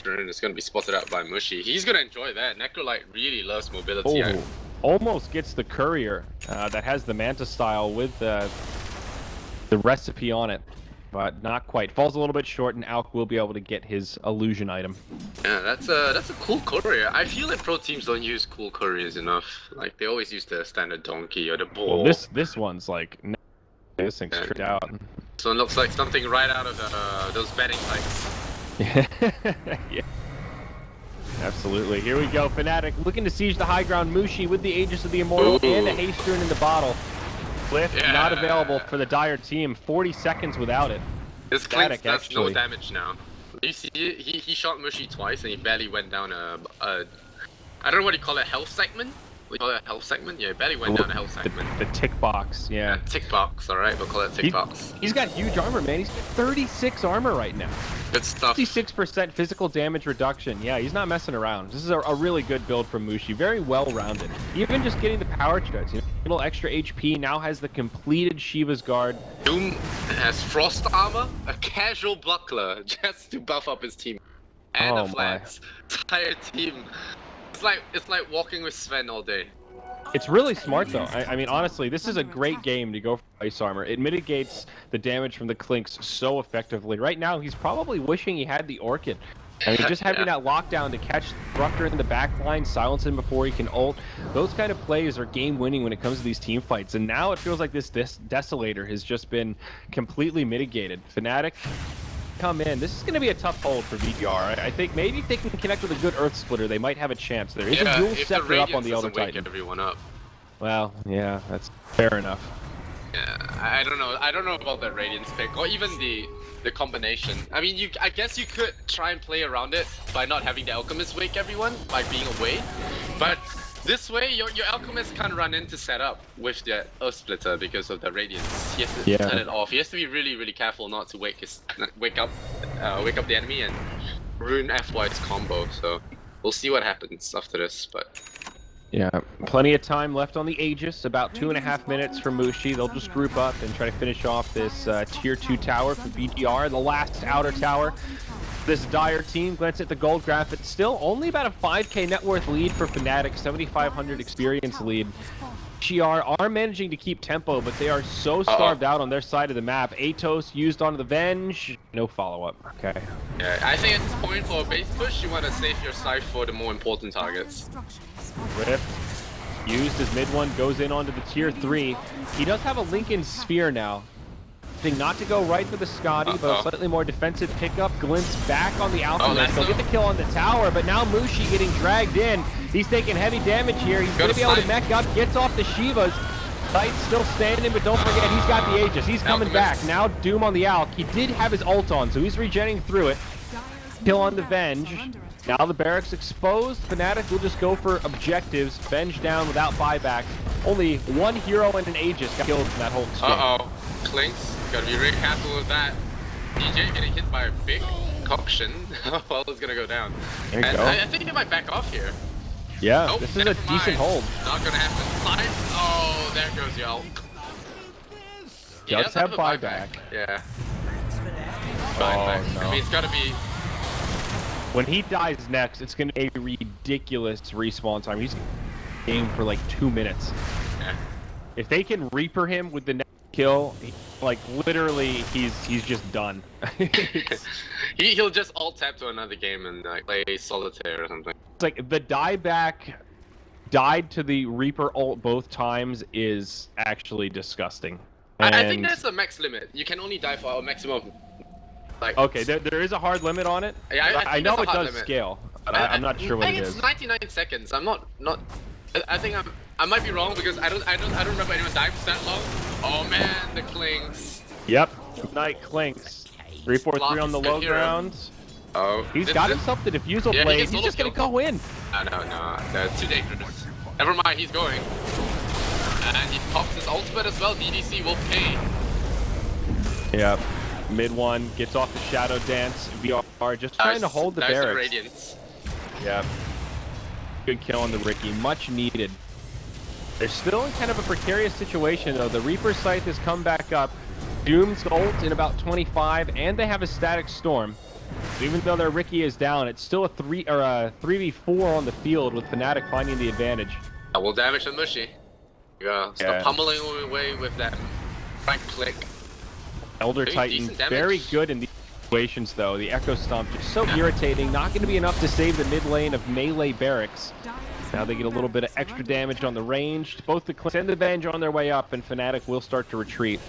rune is going to be spotted out by Mushi. He's going to enjoy that. Necrolite really loves mobility. Oh, almost gets the courier that has the Manta style with the recipe on it, but not quite. Falls a little bit short, and Alk will be able to get his illusion item. Yeah, that's a cool courier. I feel like pro teams don't use cool couriers enough. Like they always use the standard donkey or the bull. Well, this one's like this thing's tricked out. So it looks like something right out of those betting sites. Yeah. Absolutely. Here we go. Fnatic looking to siege the high ground. Mushi with the Aegis of the Immortal and a haste rune in the bottle. Cliff not available for the Dire team. 40 seconds without it. This Clint does no damage now. You see, he shot Mushi twice and he barely went down a I don't know what you call it, health segment? We call it a health segment? Yeah, barely went down a health segment. The tick box, yeah. Tick box, alright, we'll call it tick box. He's got huge armor, man. He's got 36 armor right now. Good stuff. 56% physical damage reduction. Yeah, he's not messing around. This is a really good build from Mushi. Very well-rounded. Even just getting the power treads, you know, a little extra HP, now has the completed Shiva's Guard. Doom has frost armor, a casual buckler, just to buff up his team. And a flags. Entire team. It's like walking with Sven all day. It's really smart though. I mean, honestly, this is a great game to go for ice armor. It mitigates the damage from the Clinks so effectively. Right now, he's probably wishing he had the Orchid. I mean, just having that lockdown to catch Disruptor in the back line, silence him before he can ult. Those kind of plays are game-winning when it comes to these team fights. And now it feels like this Desolator has just been completely mitigated. Fnatic come in. This is going to be a tough hold for VG.R. I think maybe if they can connect with a good Earth Splitter, they might have a chance. There is a dual scepter up on the Elder Titan. Everyone up. Well, yeah, that's fair enough. Yeah, I don't know. I don't know about that Radiance pick or even the combination. I mean, I guess you could try and play around it by not having the Alchemist wake everyone by being away, but this way your Alchemist can't run into setup with the Earth Splitter because of the Radiance. He has to turn it off. He has to be really careful not to wake up the enemy and ruin FY's combo. So we'll see what happens after this, but. Yeah, plenty of time left on the Aegis, about 2.5 minutes for Mushi. They'll just group up and try to finish off this tier 2 tower for VG.R, the last outer tower. This Dire team, glance at the gold graph, it's still only about a 5k net worth lead for Fnatic, 7,500 experience lead. VG.R are managing to keep tempo, but they are so starved out on their side of the map. Atos used onto the Venge, no follow-up. Okay. Yeah, I think at this point for a base push, you want to save your scythe for the more important targets. Rift used as mid one, goes in onto the tier 3. He does have a Lincoln Sphere now. Thing not to go right for the Scotty, but a slightly more defensive pickup. Glints back on the Alchemist. They'll get the kill on the tower, but now Mushi getting dragged in. He's taking heavy damage here. He's going to be able to mech up, gets off the Shivas. Sight's still standing, but don't forget he's got the Aegis. He's coming back. Now Doom on the Alk. He did have his ult on, so he's regenning through it. Kill on the Venge. Now the barracks exposed. Fnatic will just go for objectives. Venge down without buyback. Only one hero and an Aegis got killed in that whole exchange. Clinks. Gotta be really careful with that. DJ getting hit by a big concoction. Well, it's gonna go down. There you go. I think they might back off here. Yeah, this is a decent hold. Not gonna happen. Oh, there goes y'all. He does have buyback. Yeah. Buyback. No. I mean, it's gotta be. When he dies next, it's going to be a ridiculous respawn time. He's game for like 2 minutes. Yeah. If they can Reaper him with the next kill, like literally, he's just done. He'll just alt tap to another game and like play solitaire or something. It's like the dieback died to the Reaper ult both times is actually disgusting. I think there's a max limit. You can only die for a maximum. Like, okay, there is a hard limit on it. Yeah, I know it does limit. Scale, but I'm not sure what it is. I think it's 99 seconds. I'm not. I think I might be wrong because I don't remember anyone dying for that long. Oh man, the Clinks. Yep, Night Clinks. 3-4-3 on the low ground. Oh, he's got himself the diffusal blade. He's just gonna go in. No, that's too dangerous. Never mind, he's going. And he pops his ultimate as well. DDC will pay. Yep. Mid one gets off the Shadow Dance. VG.R just trying to hold the barracks. Radiance. Yeah. Good kill on the Ricky. Much needed. They're still in kind of a precarious situation, though. The Reaper Scythe has come back up. Doom's ult in about 25, and they have a static storm. So even though their Riki is down, it's still a 3v4 on the field with Fnatic finding the advantage. I will damage the mushy. Start pummeling away with that right click. Elder Titan, very good in these situations, though. The Echo Stomp just so irritating. Not going to be enough to save the mid lane of melee barracks. Now they get a little bit of extra damage on the range. Both the Clint and the Venge on their way up, and Fnatic will start to retreat.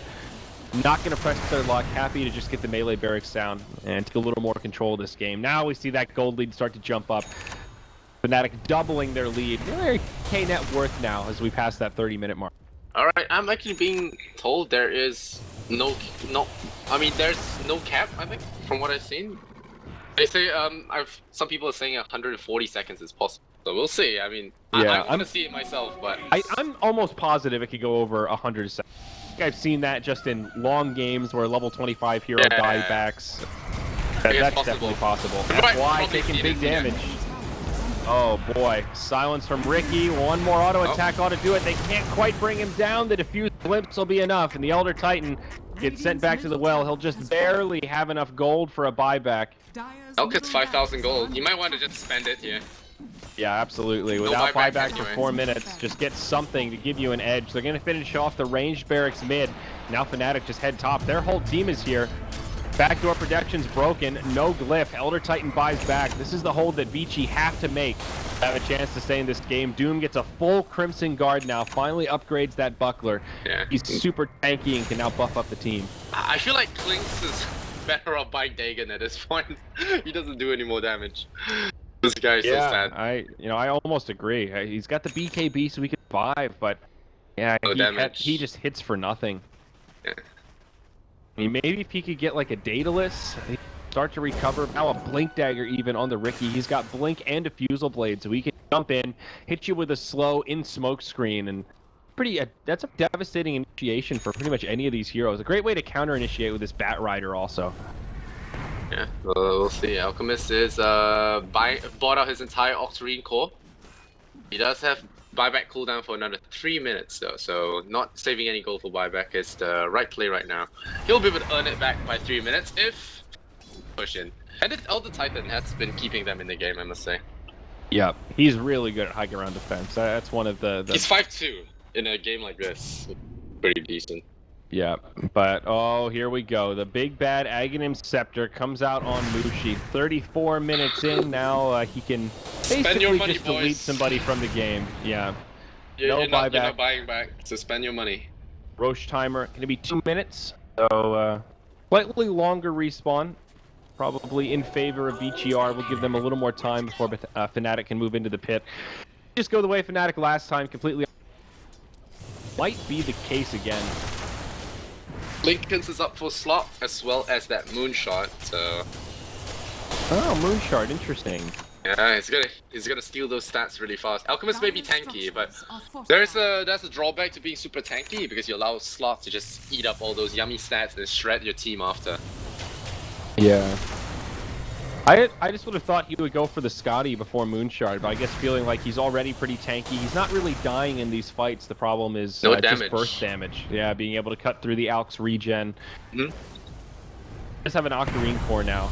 Not going to press their luck. Happy to just get the melee barracks down and take a little more control of this game. Now we see that gold lead start to jump up. Fnatic doubling their lead. They're K net worth now as we pass that 30-minute mark. Alright, I'm actually being told there is there's no cap, I think, from what I've seen. They say, some people are saying 140 seconds is possible. So we'll see. I mean, yeah, I'm gonna see it myself, but... I'm almost positive it could go over 100 seconds. I've seen that just in long games where level 25 hero buybacks. That's definitely possible. That's why taking big damage. Oh boy, silence from Riki. One more auto attack ought to do it. They can't quite bring him down. The diffuse glimpse will be enough, and the Elder Titan gets sent back to the well. He'll just barely have enough gold for a buyback. Elk gets 5,000 gold. You might want to just spend it here. Yeah, absolutely. Without buyback for 4 minutes, just get something to give you an edge. They're going to finish off the ranged barracks mid. Now Fnatic just head top. Their whole team is here. Backdoor protection's broken. No glyph. Elder Titan buys back. This is the hold that Vici have to make to have a chance to stay in this game. Doom gets a full Crimson Guard now. Finally upgrades that buckler. Yeah. He's super tanky and can now buff up the team. I feel like Klinks is better off buying Dagon at this point. He doesn't do any more damage. This guy is so sad. I almost agree. He's got the BKB so we can survive, but yeah, he just hits for nothing. Yeah. I mean, maybe if he could get like a Daedalus, he'd start to recover. Now a Blink Dagger even on the Riki. He's got Blink and Diffusal Blade, so he can jump in, hit you with a slow in smoke screen, and that's a devastating initiation for pretty much any of these heroes. A great way to counter initiate with this Bat Rider also. Yeah, we'll see. Alchemist is bought out his entire Octarine core. He does have buyback cooldown for another 3 minutes though, so not saving any gold for buyback is the right play right now. He'll be able to earn it back by 3 minutes if push in. And Elder Titan has been keeping them in the game, I must say. Yeah, he's really good at high ground defense. That's one of the... He's 5'2" in a game like this. Pretty decent. Yeah, but oh, here we go. The big bad Aghanim Scepter comes out on Mushi. 34 minutes in, now he can basically just delete somebody from the game. Yeah. No buyback. You're not buying back, so spend your money. Roche timer, going to be 2 minutes. So, slightly longer respawn. Probably in favor of VG.R. We'll give them a little more time before Fnatic can move into the pit. Just go the way Fnatic last time, completely. Might be the case again. Lincoln's is up for slot as well as that Moonshot, so... Oh, Moonshot, interesting. Yeah, he's gonna steal those stats really fast. Alchemist may be tanky, but there's a drawback to being super tanky because you allow Slot to just eat up all those yummy stats and shred your team after. Yeah. I just would have thought he would go for the Scotty before Moonshard, but I guess feeling like he's already pretty tanky. He's not really dying in these fights. The problem is just burst damage. Yeah, being able to cut through the Alk's regen. Mm-hmm. Just have an Octarine core now,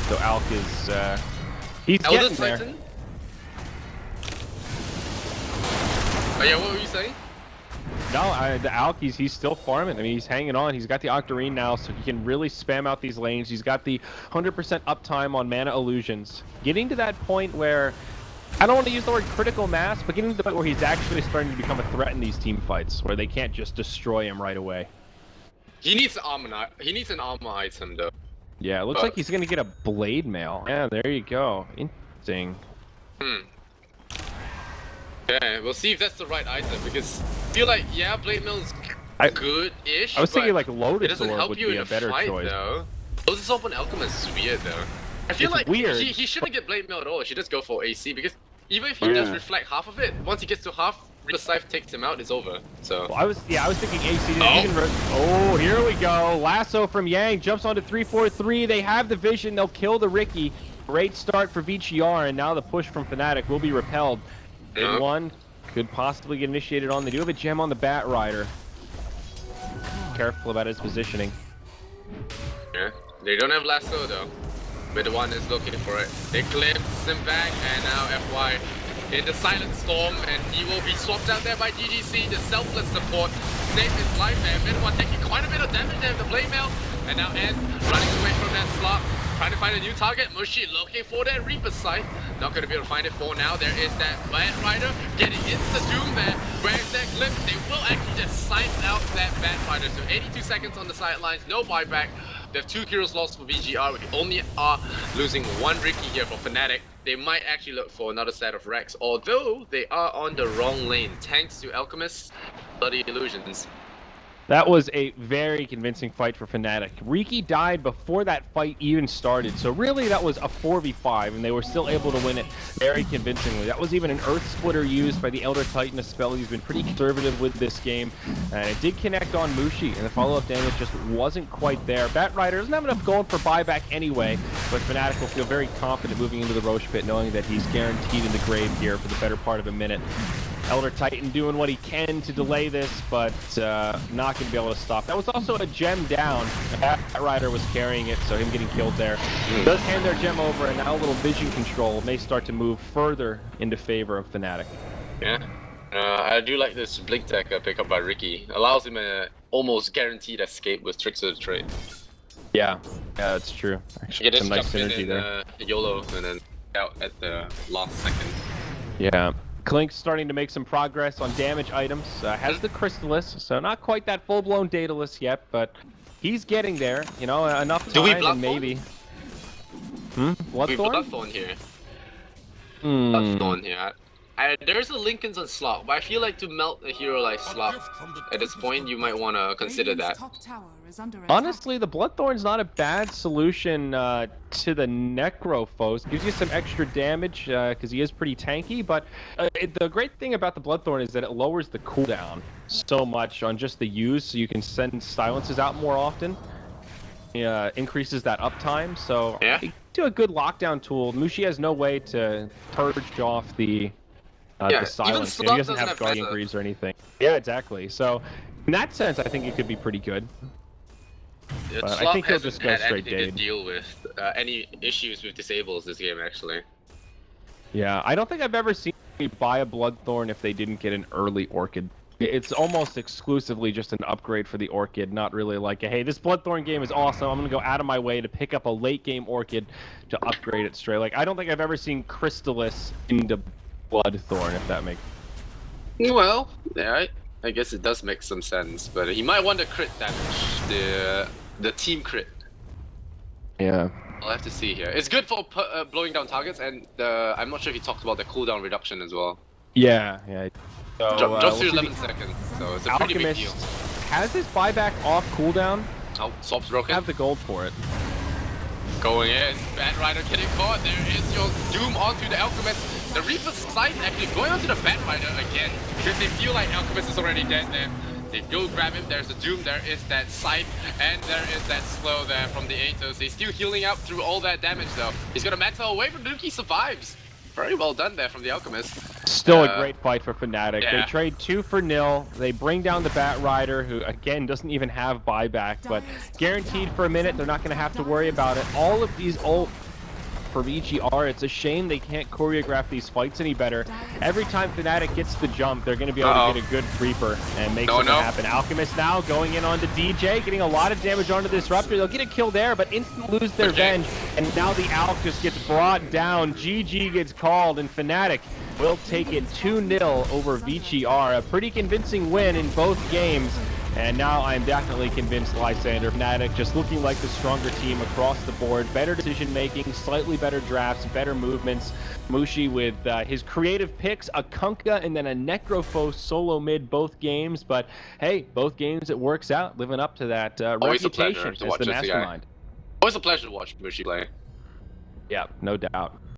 so Alk is he's Elder getting Titan? there. Oh yeah, what were you saying? No, the Alk, he's still farming. I mean, he's hanging on. He's got the Octarine now, so he can really spam out these lanes. He's got the 100% uptime on Mana Illusions. Getting to that point where, I don't want to use the word critical mass, but getting to the point where he's actually starting to become a threat in these team fights, where they can't just destroy him right away. He needs an armor item, though. Yeah, it looks like he's going to get a Blade Mail. Yeah, there you go. Interesting. Yeah, we'll see if that's the right item, because I feel like, yeah, Blade Mail is good-ish, I was thinking like it Lotus doesn't Orb help would you be in a better fight, choice. Though. Lotus Orb on Alchemist is weird, though. I feel like weird. He shouldn't get Blade Mail at all. He should just go for AC, because even if he does reflect half of it, once he gets to half, the Scythe takes him out, it's over. So well, I was thinking AC. Oh, here we go. Lasso from Yang jumps onto 3-4-3. They have the vision. They'll kill the Riki. Great start for VG.R, and now the push from Fnatic will be repelled. In one. could possibly get initiated on. They do have a gem on the Bat Rider. Careful about his positioning. Yeah, they don't have lasso though. But the one is looking for it. They glimpse him back, and now FY in the Silent Storm, and he will be swapped out there by GGC, the selfless support. Saved his life there. Mid1 taking quite a bit of damage there with the playmail. And now Ed running away from that slot, trying to find a new target. Mushi looking for that Reaper sight. Not going to be able to find it for now. There is that Bat Rider getting into the Doom there. Where's that glimpse? They will actually just sight out that Bat Rider. So 82 seconds on the sidelines, no buyback. They have 2 heroes lost for VG.R. We only are losing 1 Ricky here for Fnatic. They might actually look for another set of Rex, although they are on the wrong lane. Tanks to Alchemist, bloody illusions. That was a very convincing fight for Fnatic. Riki died before that fight even started, so really that was a 4v5, and they were still able to win it very convincingly. That was even an Earth Splitter used by the Elder Titan, a spell he's been pretty conservative with this game, and it did connect on Mushi, and the follow-up damage just wasn't quite there. Bat Rider doesn't have enough going for buyback anyway, but Fnatic will feel very confident moving into the Roche pit, knowing that he's guaranteed in the grave here for the better part of a minute. Elder Titan doing what he can to delay this, but not going to be able to stop. That was also a gem down. That Rider was carrying it, so him getting killed there. Does hand their gem over, and now a little vision control may start to move further into favor of Fnatic. Yeah, I do like this Blink Tech pick up by Riki. Allows him a almost guaranteed escape with Trickster Trade. Yeah, that's true. Actually, some nice synergy there. YOLO, and then out at the last second. Yeah. Klink's starting to make some progress on damage items. Has the Crystallis, so not quite that full-blown Daedalus yet, but he's getting there. You know, enough time. Do we and maybe. Bloodthorn? We Bloodthorn here. Bloodthorn here. There's a Linken's on Slot, but I feel like to melt a hero like Slot at this point, you might want to consider that. Honestly, the Bloodthorn's not a bad solution to the Necro foes. Gives you some extra damage because he is pretty tanky, but the great thing about the Bloodthorn is that it lowers the cooldown so much on just the use, so you can send silences out more often. Increases that uptime, so yeah. Do a good lockdown tool. Mushi has no way to purge off the silence. He doesn't have Guardian Greaves or anything. Yeah, exactly. So, in that sense, I think it could be pretty good. Yeah, but I think he'll just go straight to Dade. deal with any issues with disables this game, actually. Yeah, I don't think I've ever seen anybody buy a Bloodthorn if they didn't get an early Orchid. It's almost exclusively just an upgrade for the Orchid, not really like, hey, this Bloodthorn game is awesome, I'm going to go out of my way to pick up a late game Orchid to upgrade it straight. Like, I don't think I've ever seen Crystallis into Bloodthorn, if that makes sense. Well, yeah, I guess it does make some sense, but he might want the crit damage, the team crit. Yeah. I'll have to see here. It's good for blowing down targets, and I'm not sure if he talked about the cooldown reduction as well. Yeah. So, drops to 11 seconds, so it's a pretty big deal. Has his buyback off cooldown? Oh, swap's broken. Have the gold for it. Going in, Bat Rider getting caught. There is your Doom onto the Alchemist. The Reaper's sight actually going onto the Bat Rider again, because they feel like Alchemist is already dead there. They go grab him, there's a Doom, there is that sight, and there is that slow there from the Atos. He's still healing up through all that damage though. He's gonna mantle away from Duke, he survives. Very well done there from the Alchemist. Still a great fight for Fnatic. Yeah. They trade 2 for 0. They bring down the Bat Rider, who again doesn't even have buyback, but guaranteed for a minute. They're not going to have to worry about it. All of these ult for VG.R, it's a shame they can't choreograph these fights any better. Every time Fnatic gets the jump, they're going to be able to get a good Reaper and make something happen. Alchemist now going in onto DJ, getting a lot of damage onto the Disruptor. They'll get a kill there, but instantly lose their Venge, and now the Alch just gets brought down. GG gets called, and Fnatic will take it 2-0 over VG.R. A pretty convincing win in both games. And now I'm definitely convinced Lysander. Fnatic just looking like the stronger team across the board. Better decision making, slightly better drafts, better movements. Mushi with his creative picks, a Kunkka and then a Necrophos solo mid both games. But hey, both games it works out, living up to that reputation as the mastermind. Always a pleasure to watch Mushi play. Yeah, no doubt.